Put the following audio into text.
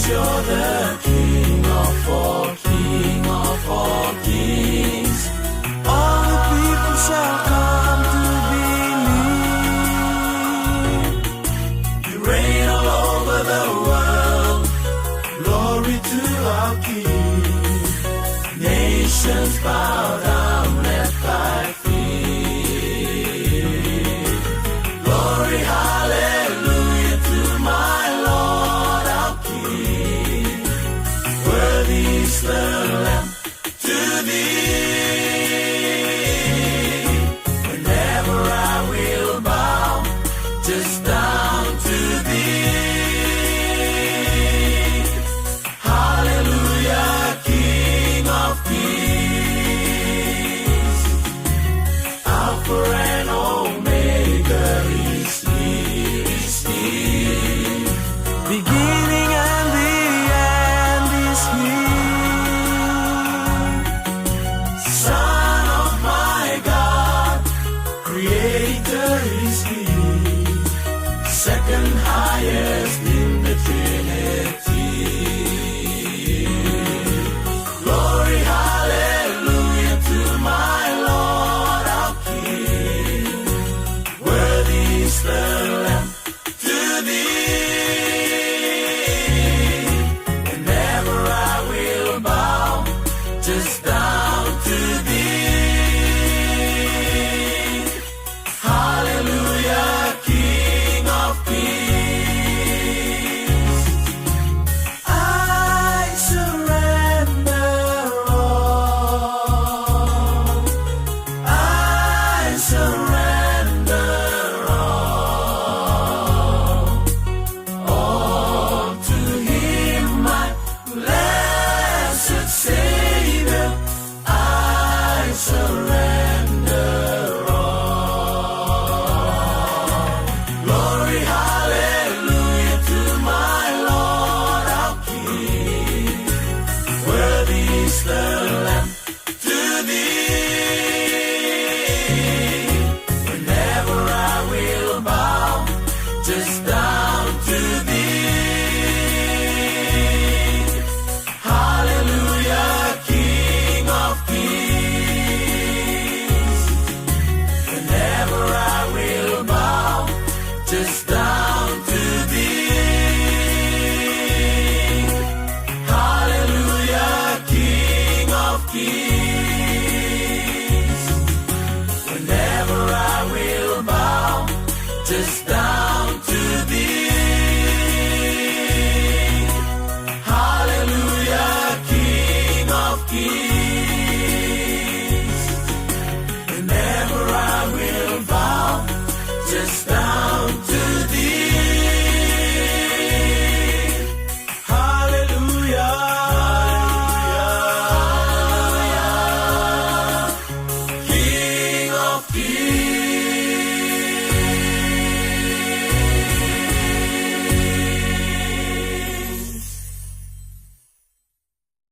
you're the King of all kings. All the people shall come to believe. You reign all over the world. Glory to our King. Nations bow down at thy feet. Glory, hallelujah to my Lord our King. Worthy is the Lamb to thee. Whenever I will bow just down to thee. Hallelujah, King of kings. Alpha and Omega is he. Beginning and the end is he. Son of my God, Creator is he.